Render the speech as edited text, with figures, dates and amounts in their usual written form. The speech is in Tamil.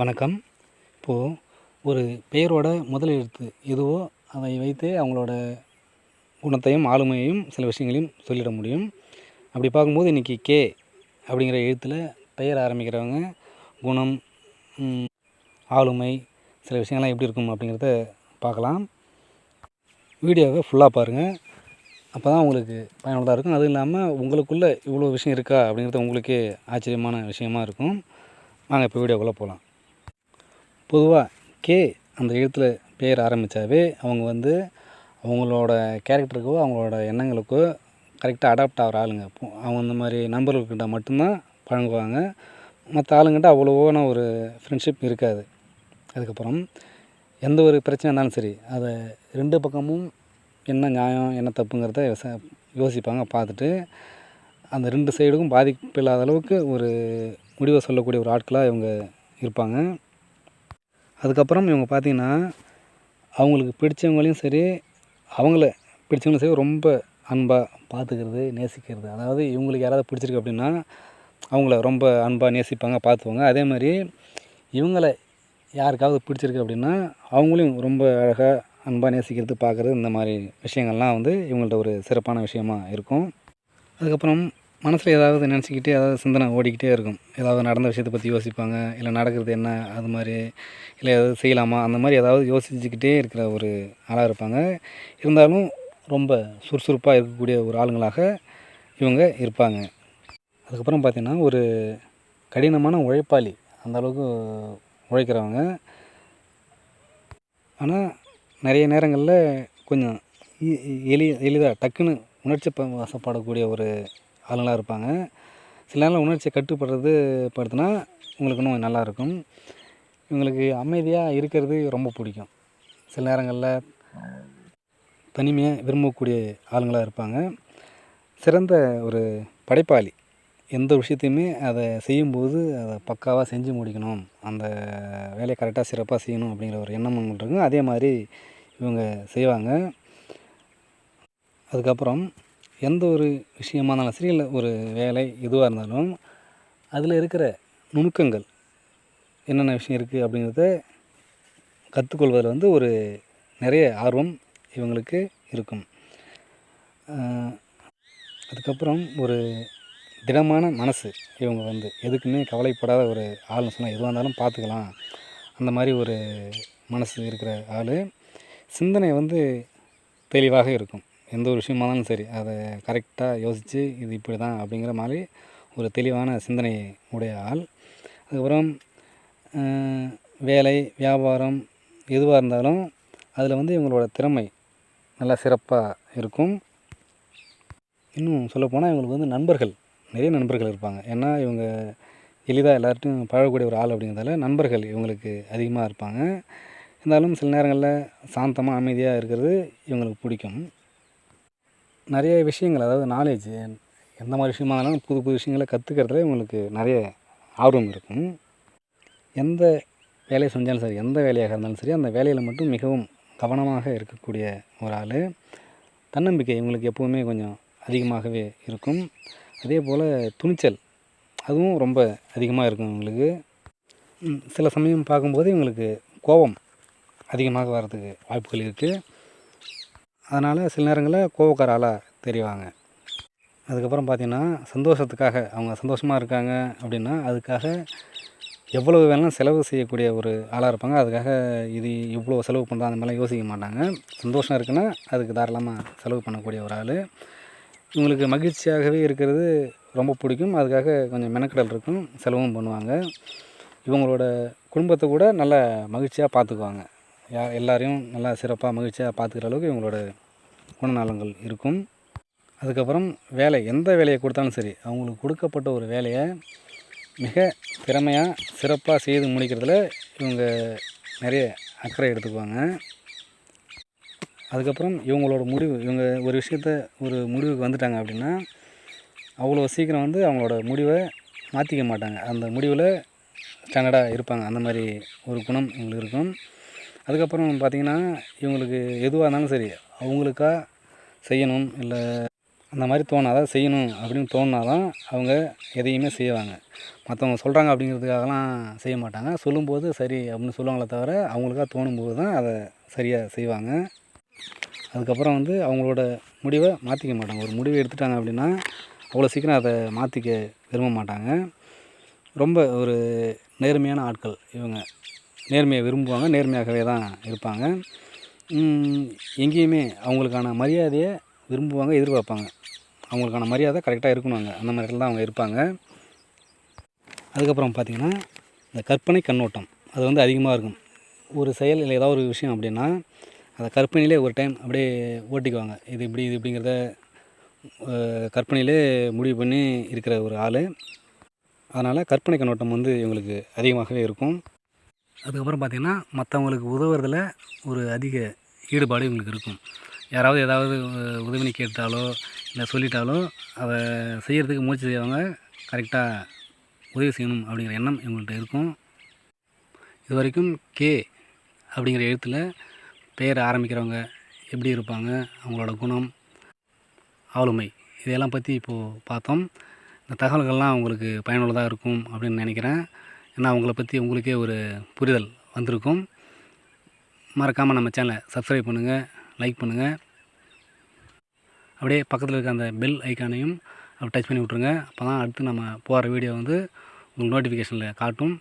வணக்கம். இப்போது ஒரு பெயரோட முதல் எழுத்து எதுவோ அதை வைத்தே அவங்களோட குணத்தையும், ஆளுமையையும், சில விஷயங்களையும் சொல்லிட முடியும். அப்படி பார்க்கும்போது இன்றைக்கி கே அப்படிங்கிற எழுத்தில் பெயர் ஆரம்பிக்கிறவங்க குணம், ஆளுமை, சில விஷயங்கள்லாம் எப்படி இருக்கும் அப்படிங்கிறத பார்க்கலாம். வீடியோவை ஃபுல்லாக பாருங்கள். அப்போ தான் உங்களுக்கு பயனுள்ளதாக இருக்கும். அதுவும் இல்லாமல் உங்களுக்குள்ளே இவ்வளோ விஷயம் இருக்கா அப்படிங்கிறது உங்களுக்கே ஆச்சரியமான விஷயமா இருக்கும். வாங்க இப்போ வீடியோக்குள்ளே போகலாம். பொதுவாக கே அந்த எழுத்தில் பேர் ஆரம்பித்தாவே அவங்க அவங்களோட கேரக்டருக்கோ அவங்களோட எண்ணங்களுக்கோ கரெக்டாக அடாப்ட் ஆகிற ஆளுங்க. அவங்க இந்த மாதிரி நண்பர்கள்கிட்ட மட்டும்தான் பழகுவாங்க. மற்ற ஆளுங்கிட்ட அவ்வளோவான ஒரு ஃப்ரெண்ட்ஷிப் இருக்காது. அதுக்கப்புறம் எந்த ஒரு பிரச்சனை இருந்தாலும் சரி, அதை 2 பக்கமும் என்ன நியாயம் என்ன தப்புங்கிறத யோசிப்பாங்க. பார்த்துட்டு அந்த 2 சைடுக்கும் பாதிப்பு இல்லாத அளவுக்கு ஒரு முடிவை சொல்லக்கூடிய ஒரு ஆட்களாக இவங்க இருப்பாங்க. அதுக்கப்புறம் இவங்க பார்த்திங்கன்னா அவங்களுக்கு பிடிச்சவங்களையும் சரி, அவங்கள பிடிச்சவங்களும் சரி ரொம்ப அன்பாக பார்த்துக்கிறது, நேசிக்கிறது. அதாவது இவங்களுக்கு யாராவது பிடிச்சிருக்கு அப்படின்னா அவங்கள ரொம்ப அன்பாக நேசிப்பாங்க, பார்த்துப்பாங்க. அதே மாதிரி இவங்கள யாருக்காவது பிடிச்சிருக்கு அப்படின்னா அவங்களையும் ரொம்ப அழகாக அன்பாக நேசிக்கிறது, பார்க்குறது, இந்த மாதிரி விஷயங்கள்லாம் இவங்கள்ட்ட ஒரு சிறப்பான விஷயமா இருக்கும். அதுக்கப்புறம் மனசில் ஏதாவது நினச்சிக்கிட்டே ஏதாவது சிந்தனை ஓடிக்கிட்டே இருக்கும். ஏதாவது நடந்த விஷயத்தை பற்றி யோசிப்பாங்க, இல்லை நடக்கிறது என்ன அது மாதிரி, இல்லை ஏதாவது செய்யலாமா அந்த மாதிரி ஏதாவது யோசிச்சுக்கிட்டே இருக்கிற ஒரு ஆளாக இருப்பாங்க. இருந்தாலும் ரொம்ப சுறுசுறுப்பாக இருக்கக்கூடிய ஒரு ஆளுங்களாக இவங்க இருப்பாங்க. அதுக்கப்புறம் பார்த்திங்கன்னா ஒரு கடினமான உழைப்பாளி, அந்தளவுக்கு உழைக்கிறவங்க. ஆனால் நிறைய நேரங்களில் கொஞ்சம் எளிதாக டக்குன்னு உணர்ச்சி வசப்படக்கூடிய ஒரு ஆளுங்களாக இருப்பாங்க. சில நேரம் உணர்ச்சியை கட்டுப்படுத்தினா உங்களுக்கு இன்னும் நல்லாயிருக்கும். இவங்களுக்கு அமைதியாக இருக்கிறது ரொம்ப பிடிக்கும். சில நேரங்களில் தனிமையாக விரும்பக்கூடிய ஆளுங்களாக இருப்பாங்க. சிறந்த ஒரு படைப்பாளி. எந்த விஷயத்தையுமே அதை செய்யும்போது அதை பக்காவாக செஞ்சு முடிக்கணும், அந்த வேலையை கரெக்டாக சிறப்பாக செய்யணும் அப்படிங்கிற ஒரு எண்ணம் இருக்கும். அதே மாதிரி இவங்க செய்வாங்க. அதுக்கப்புறம் எந்த ஒரு விஷயமா இருந்தாலும் சரி, இல்லை ஒரு வேலை எதுவாக இருந்தாலும் அதில் இருக்கிற நுணுக்கங்கள் என்னென்ன விஷயம் இருக்குது அப்படிங்கிறத கற்றுக்கொள்வதில் ஒரு நிறைய ஆர்வம் இவங்களுக்கு இருக்கும். அதுக்கப்புறம் ஒரு திடமான மனசு. இவங்க எதுக்குமே கவலைப்படாத ஒரு ஆள்னு சொன்னால் எதுவாக இருந்தாலும் பார்த்துக்கலாம், அந்த மாதிரி ஒரு மனசு இருக்கிற ஆள். சிந்தனை தெளிவாக இருக்கும். எந்த ஒரு விஷயமா இருந்தாலும் சரி, அதை கரெக்டாக யோசித்து இது இப்படி தான் அப்படிங்கிற மாதிரி ஒரு தெளிவான சிந்தனை உடைய ஆள். அதுக்கப்புறம் வேலை, வியாபாரம் எதுவாக இருந்தாலும் அதில் இவங்களோட திறமை நல்லா சிறப்பாக இருக்கும். இன்னும் சொல்லப்போனால் இவங்களுக்கு நண்பர்கள், நிறைய நண்பர்கள் இருப்பாங்க. ஏன்னா இவங்க எளிதாக எல்லார்ட்டையும் பழகக்கூடிய ஒரு ஆள் அப்படிங்கிறதால நண்பர்கள் இவங்களுக்கு அதிகமாக இருப்பாங்க. இருந்தாலும் சில நேரங்களில் சாந்தமாக அமைதியாக இருக்கிறது இவங்களுக்கு பிடிக்கும். நிறைய விஷயங்கள், அதாவது நாலேஜ், எந்த மாதிரி விஷயமா இருந்தாலும் புது புது விஷயங்களை கற்றுக்கிறதுல இவங்களுக்கு நிறைய ஆர்வம் இருக்கும். எந்த வேலையை செஞ்சாலும் சரி, எந்த வேலையாக இருந்தாலும் சரி, அந்த வேலையில் மட்டும் மிகவும் கவனமாக இருக்கக்கூடிய ஒரு ஆள். தன்னம்பிக்கை இவங்களுக்கு எப்போவுமே கொஞ்சம் அதிகமாகவே இருக்கும். அதே போல் துணிச்சல் அதுவும் ரொம்ப அதிகமாக இருக்கும் இவங்களுக்கு. சில சமயம் பார்க்கும்போது இவங்களுக்கு கோபம் அதிகமாக வர்றதுக்கு வாய்ப்புகள் இருக்குது. அதனால் சில நேரங்களில் கோபக்கார ஆளாக தெரிவாங்க. அதுக்கப்புறம் பார்த்திங்கன்னா சந்தோஷத்துக்காக, அவங்க சந்தோஷமாக இருக்காங்க அப்படின்னா அதுக்காக எவ்வளவு வேணாலும் செலவு செய்யக்கூடிய ஒரு ஆளாக இருப்பாங்க. அதுக்காக இது இவ்வளோ செலவு பண்ணுறாங்க அந்த மாதிரிலாம் யோசிக்க மாட்டாங்க. சந்தோஷம் இருக்குன்னா அதுக்கு தாராளமாக செலவு பண்ணக்கூடிய ஒரு ஆள். இவங்களுக்கு மகிழ்ச்சியாகவே இருக்கிறது ரொம்ப பிடிக்கும். அதுக்காக கொஞ்சம் மெனக்கடல் இருக்கும், செலவும் பண்ணுவாங்க. இவங்களோட குடும்பத்தை கூட நல்லா மகிழ்ச்சியாக பார்த்துக்குவாங்க. எல்லாரையும் நல்லா சிறப்பாக மகிழ்ச்சியாக பார்த்துக்கிற அளவுக்கு இவங்களோட குணநலங்கள் இருக்கும். அதுக்கப்புறம் வேலை, எந்த வேலையை கொடுத்தாலும் சரி, அவங்களுக்கு கொடுக்கப்பட்ட ஒரு வேலையை மிக திறமையாக சிறப்பாக செய்து முடிக்கிறதுல இவங்க நிறைய அக்கறை எடுத்துக்குவாங்க. அதுக்கப்புறம் இவங்களோட முடிவு, இவங்க ஒரு விஷயத்த ஒரு முடிவுக்கு வந்துட்டாங்க அப்படின்னா அவ்வளோ சீக்கிரம் அவங்களோட முடிவை மாற்றிக்க மாட்டாங்க. அந்த முடிவில் ஸ்டாண்டர்டாக இருப்பாங்க. அந்த மாதிரி ஒரு குணம் இவங்களுக்கு இருக்கும். அதுக்கப்புறம் பார்த்திங்கன்னா இவங்களுக்கு எதுவாக இருந்தாலும் சரி, அவங்களுக்கா செய்யணும், இல்லை அந்த மாதிரி அதாவது செய்யணும் அப்படின்னு தோணுனா தான் அவங்க எதையுமே செய்வாங்க. மற்றவங்க சொல்கிறாங்க அப்படிங்கிறதுக்காகலாம் செய்ய மாட்டாங்க. சொல்லும்போது சரி அப்படின்னு சொல்லுவாங்களே தவிர, அவங்களுக்கா தோணும்போது தான் அதை சரியாக செய்வாங்க. அதுக்கப்புறம் வந்து அவங்களோட முடிவை மாற்றிக்க மாட்டாங்க. ஒரு முடிவு எடுத்துட்டாங்க அப்படின்னா, அவ்வளோ சீக்கிரம் அதை மாற்றிக்க விரும்ப மாட்டாங்க. ரொம்ப ஒரு நேர்மையான ஆட்கள் இவங்க. நேர்மையை விரும்புவாங்க, நேர்மையாகவே தான் இருப்பாங்க. எங்கேயுமே அவங்களுக்கான மரியாதையை விரும்புவாங்க, எதிர்பார்ப்பாங்க. அவங்களுக்கான மரியாதை கரெக்டாக இருக்கணுங்க. அந்த மாதிரி இடத்துல தான் அவங்க இருப்பாங்க. அதுக்கப்புறம் பார்த்திங்கன்னா, இந்த கற்பனை கண்ணோட்டம் அது வந்து அதிகமாக இருக்கும். ஒரு செயல் இல்லை ஏதாவது ஒரு விஷயம் அப்படின்னா, அதை கற்பனையிலே ஒரு டைம் அப்படியே ஓட்டிக்குவாங்க. இது இப்படி இது இப்படிங்கிறத கற்பனையிலே முடிவு பண்ணி இருக்கிற ஒரு ஆள். அதனால் கற்பனை கண்ணோட்டம் வந்து இவங்களுக்கு அதிகமாகவே இருக்கும். அதுக்கப்புறம் பார்த்திங்கன்னா, மற்றவங்களுக்கு உதவுறதில் ஒரு அதிக ஈடுபாடு இவங்களுக்கு இருக்கும். யாராவது ஏதாவது உதவின்னு கேட்டாலோ இல்லை சொல்லிட்டாலோ அதை செய்கிறதுக்கு முயற்சி செய்வாங்க. கரெக்டாக உதவி செய்யணும் அப்படிங்கிற எண்ணம் இவங்கள்ட்ட இருக்கும். இது வரைக்கும் கே அப்படிங்கிற எழுத்தில் பெயர் ஆரம்பிக்கிறவங்க எப்படி இருப்பாங்க, அவங்களோட குணம், ஆளுமை இதையெல்லாம் பற்றி இப்போது பார்த்தோம். இந்த தகவல்கள்லாம் உங்களுக்கு பயனுள்ளதாக இருக்கும் அப்படின்னு நினைக்கிறேன். ஏன்னா அவங்கள பற்றி உங்களுக்கே ஒரு புரிதல் வந்திருக்கும். மறக்காமல் நம்ம சேனலை சப்ஸ்கிரைப் பண்ணுங்கள், லைக் பண்ணுங்கள். அப்படியே பக்கத்தில் இருக்க அந்த பெல் ஐக்கானையும் டச் பண்ணி விட்ருங்க. அப்போ தான் அடுத்து நம்ம போகிற வீடியோ வந்து உங்களுக்கு நோட்டிஃபிகேஷனில் காட்டும்.